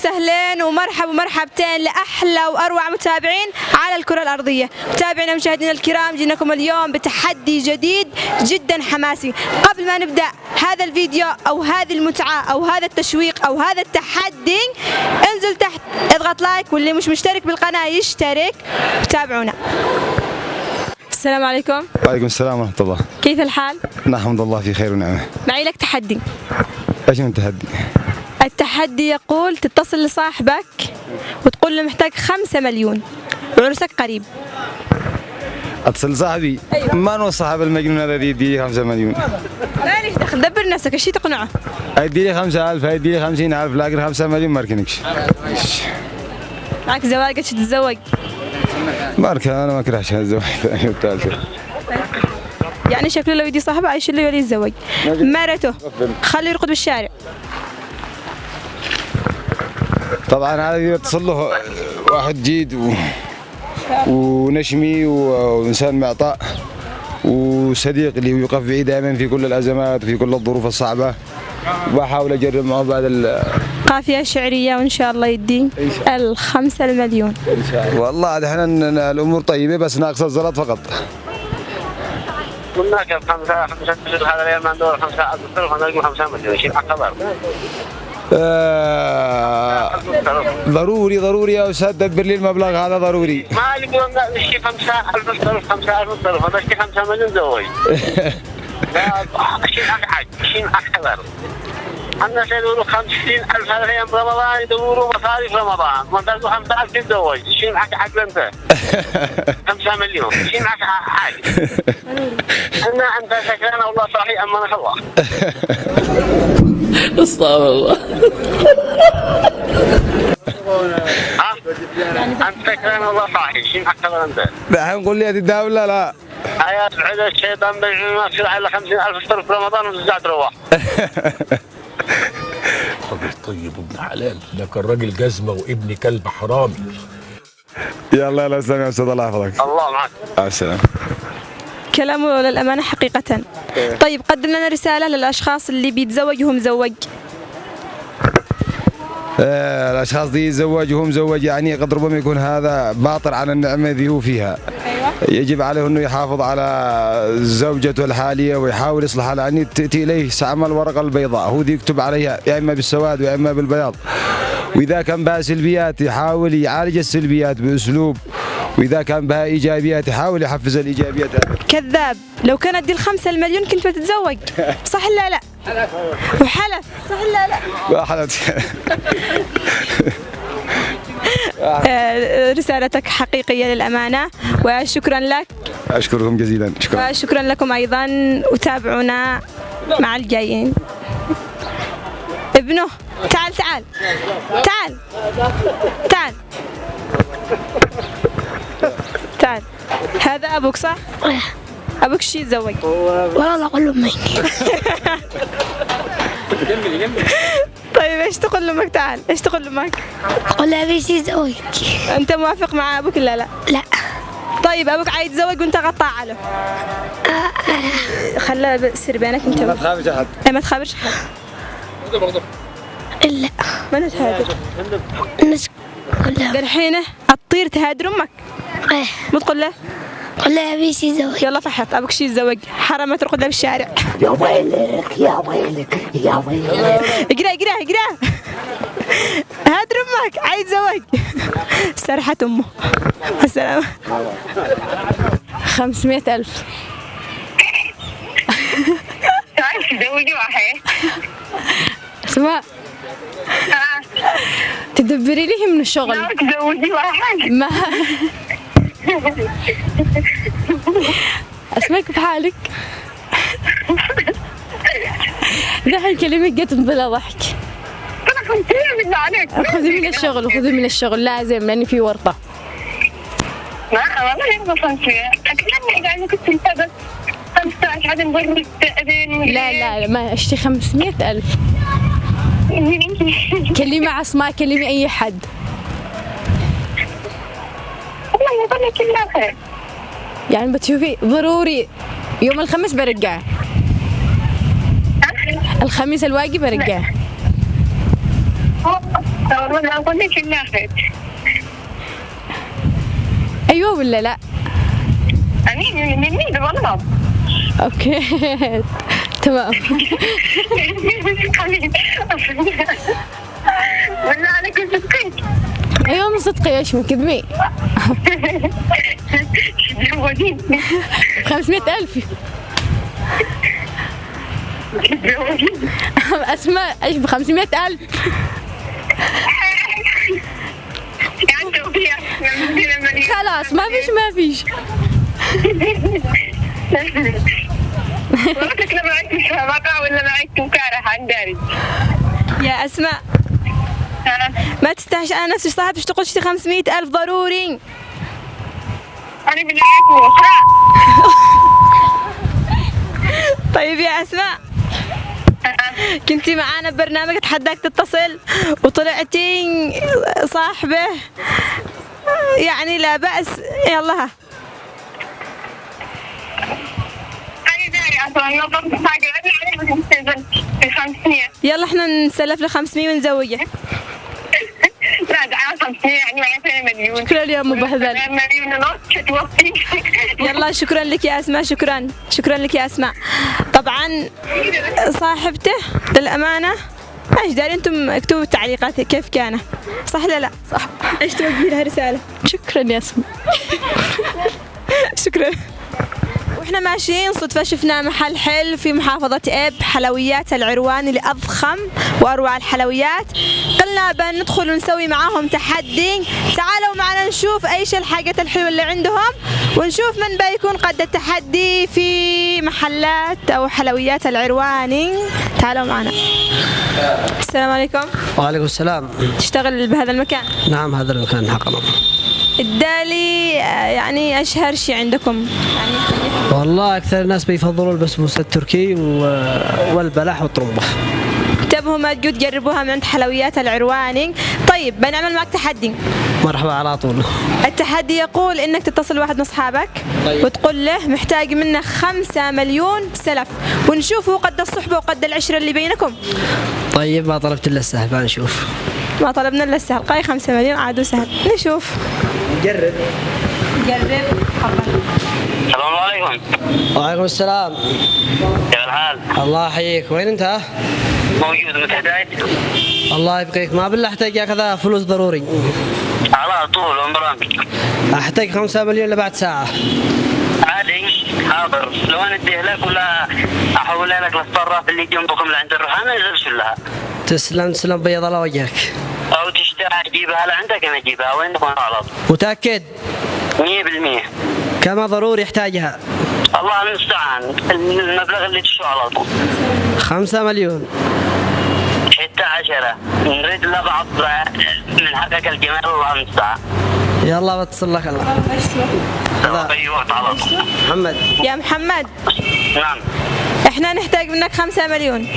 وسهلين ومرحبتين لأحلى وأروع متابعين على الكرة الأرضية. متابعينا مشاهدينا الكرام، جيناكم اليوم بتحدي جديد جدا حماسي. قبل ما نبدأ هذا الفيديو أو هذه المتعة أو هذا التشويق أو هذا التحدي، انزل تحت اضغط لايك، واللي مش مشترك بالقناة يشترك. تابعونا. السلام عليكم. وعليكم السلام ورحمة الله. كيف الحال؟ نحمد الله في خير ونعمة. معي لك تحدي. ايش من التحدي؟ التحدي يقول تتصل لصاحبك وتقول له محتاج 5 مليون وعرسك قريب. اتصل لصاحبي؟ أيوة. ما نوصل صاحب المجنون هذا يدي لي 5 مليون. لا ليش دخل، دبر نفسك، ايش تقنعه؟ يدي لي 5000، يدي لي 50000، لكن 5 مليون ما اركنكش. معك زواج، ايش تتزوج؟ ما اركن، انا ما اكرهش الزواج الثاني والثالث. يعني شكله لو يدي صاحبه عايش له يولي يتزوج. مرته خليه يرقد بالشارع. طبعا هذا يتصل له واحد جيد ونشمي وانسان معطاء وصديق اللي يوقف معي دائما في كل الازمات وفي كل الظروف الصعبه، وبحاول اجرب معه بعد قافيه شعريه، وان شاء الله يدي ال5 مليون. ان شاء الله. والله احنا الامور طيبه بس ناقص الزلط فقط. قلنا كيف 5 هذا اليوم ما ندور 5 ألف ونلقوا 5 مليون شيء أكبر. ضروري يا أستاذ، دبر لي المبلغ هذا ضروري. ما يقولون نشتي 5 ألف 5 ألف ونشتي 5 مليون زوج. لا شيء أكبر. الناس يدوروا 50,000 هذا اليوم رمضان، يدوروا مصاريف رمضان، ما تلقوا 5,000 تتزوج، شيء معك عقل أنت. 5 مليون، شيء معك عقل. أنت سكران والله صحيح أما أنا الله. استغفر الله. أنت سكران والله صحيح، شيء معك أنت. دحين قول لي هتديها ولا لا؟ آيات عدا الشيطان بيعمل ما يصير على 50,000 صرف في رمضان وترجع تروح. راجل طيب وابن حلال، لكن راجل جزمه وابن كلب حرامي. يلا يا استاذ، يا استاذ الله يحفظك. الله معك. مع السلامة. كلامه للأمانة حقيقة. طيب قدم لنا رسالة للأشخاص اللي بيتزوج وهم مزوج. الاشخاص دي يتزوج وهم مزوج، يعني قد ربما يكون هذا باطل عن النعمه ذي هو فيها. أيوة. يجب عليه انه يحافظ على زوجته الحاليه ويحاول يصلحها، لان تاتي اليه سهم الورقه البيضاء، هو دي يكتب عليها يا اما بالسواد ويا اما بالبياض. واذا كان بها سلبيات يحاول يعالج السلبيات باسلوب، واذا كان بها ايجابيات يحاول يحفز الايجابيات. كذاب، لو كانت دي ال5 مليون كنت بتتزوج. صح لا لا؟ وحلف. صح لا لا؟ حلفت. رسالتك حقيقية للأمانة، وشكرا لك. أشكركم جزيلا. شكرا. وشكرا لكم أيضا، وتابعونا مع الجايين. ابنه تعال تعال تعال تعال تعال. هذا أبوك صح؟ أبوك شي يتزوج؟ والله أقول أمي. طيب ايش تقول لأمك؟ تعال ايش تقول لأمك؟ أقول لها أبي يتزوج. أنت موافق مع أبوك ولا لا؟ لا. طيب أبوك عايز يتزوج وأنت غطى له. خلها بسر بينك أنت. ما تخافش أحد. ما تخابرش أحد. لا. ما نتهادر. الناس كلها. الحين تطير تهادر أمك. إيه. مو تقول له؟ قول لها أبي يتزوج. يلا فحط أبوك شي يتزوج، حرام ترقد له بالشارع. يا ويلك يا ويلك يا ويلك. اقرا هادر أمك عايز يتزوج. سرحت أمه. السلامة. 500,000. عايز تزوجي واحد؟ اسماء تدبري لي من الشغل. تزوجي واحد؟ ما اسمعك بحالك. دحين كلمك جت بلا ضحك. انا خمسين بالله عليك. خذي من الشغل لازم، لاني في ورطه. ما والله يبغى خمسين. اكلمني يعني كنت بس 15 عاد نقول مستأذن. لا ما اشتي 500,000. كلمي عصماء، كلمي اي حد. والله يقول لك كلها خير. يعني بتشوفي ضروري يوم الخميس برجع. الخميس الواجب برجع. والله أقول لك النافذ. أيوة ولا لا؟ أمين من مين والله. أوكي تمام. والله أنا كنت صدقت. أيوة من صدقي، إيش من كذبي؟ 500,000. أسماء إيش ب500,000؟ خلاص ما فيش. ورتك لما عدت مقطع ولا ما عدت مكاره عن داري. يا أسماء ما تستحش على نفسك، صاحبك تقول شتي 500,000 ضروري. أنا بالعيد وخرع. طيب يا أسماء كنتي معانا ببرنامج اتحداك تتصل وطلعتي صاحبه، يعني لا بأس. يلا ها يلا احنا نسلف ل 500 ونزوجه. لا دعاء 500 يعني معي مليون. شكرا يا ام بهذل. مليون ونص توفي. يلا شكرا لك يا اسماء، شكرا لك يا اسماء. طبعا صاحبته للامانه ايش داري، انتم اكتبوا التعليقات كيف كان صح لا صح، ايش توجهي لها رساله. شكرا يا اسماء. شكرا. واحنا ماشيين صدفة شفنا محل حلو في محافظة إب، حلويات العرواني لأضخم وأروع الحلويات. قلنا بندخل ونسوي معاهم تحدي. تعالوا معنا نشوف ايش الحاجات الحلوة اللي عندهم ونشوف من بيكون قد التحدي في محلات أو حلويات العرواني. تعالوا معنا. السلام عليكم. وعليكم السلام. تشتغل بهذا المكان؟ نعم هذا المكان حقنا. الدالي يعني أشهر شيء عندكم؟ والله أكثر الناس بيفضلوا البسبوسة التركي والبلح والطرمبة. انتبهوا ما تجوا تجربوها من عند حلويات العرواني. طيب بنعمل معك تحدي. مرحبا على طول. التحدي يقول انك تتصل واحد من اصحابك وتقول له محتاج منه 5 مليون سلف، ونشوفوا قد الصحبة وقد العشرة اللي بينكم. طيب ما طلبت الا السهل، نشوف. ما طلبنا الا السهل، قاي 5 مليون عادوا سهل. نشوف. نجرب. السلام عليكم. وعليكم السلام. كيف الحال؟ الله يحييك. وين انت؟ موجود متحداك. الله يبقيك. ما بالله احتاج يا كذا فلوس ضروري. على طول برامج. احتاج 5 مليون لبعد ساعة. عادي حاضر. لو انا اديه لك ولا احولها لك للصراف اللي جنبكم لعند الرهانة يزرش لها. تسلم بيض الله وجهك. او تشتري تجيبها لعندك انا اجيبها وين تكون غلط. متأكد؟ 100%. كما ضروري يحتاجها؟ الله المستعان. المبلغ اللي تشو على طول 5 مليون. حتى 10 نريد لبعض من حقك الجمال. الله المستعان. يلا بتصل لك الله. اي وقت على طول. محمد. يا محمد. نعم. احنا نحتاج منك 5 مليون.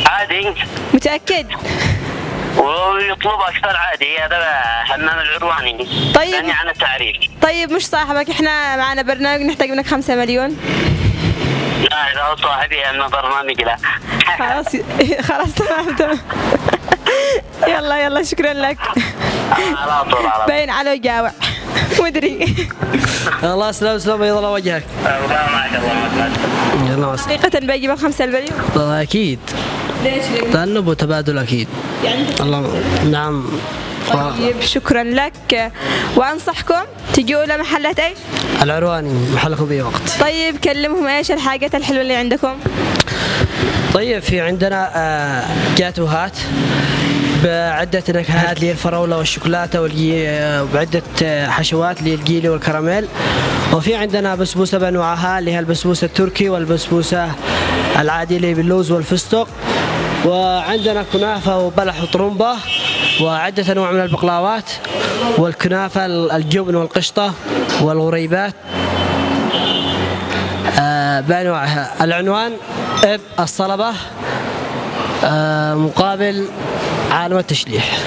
عادي. متأكد؟ ويطلب اكثر عادي. هذا حمام العرواني. طيب ثاني عن التعريف. طيب مش صاحبك، احنا معنا برنامج نحتاج منك 5 مليون. لا اذا هو صاحبي اما برنامج لا. خلاص تمام. يلا شكرا لك. على طول باين على جاوع مدري. الله سلام بيض الله وجهك. الله معك. الله معك. حقيقة بجيب 5 مليون. والله اكيد. ليش؟ لانه تبادل اكيد. يعني الله. نعم. طيب شكرا لك. وانصحكم تجوا الى محلات ايش؟ العرواني محلكم بأي وقت. طيب كلمهم ايش الحاجات الحلوة اللي عندكم؟ طيب في عندنا جاتوهات بعدة نكهات اللي هي الفراولة والشوكولاتة وبعدة حشوات اللي هي الجيلي والكراميل. وفي عندنا بسبوسة بأنواعها اللي هي البسبوسة التركي والبسبوسة العادية اللي باللوز والفستق. وعندنا كنافة وبلح وطرمبة وعدة أنواع من البقلاوات والكنافة الجبن والقشطة والغريبات بأنواعها. العنوان إب الصلبة مقابل عالم التشليح.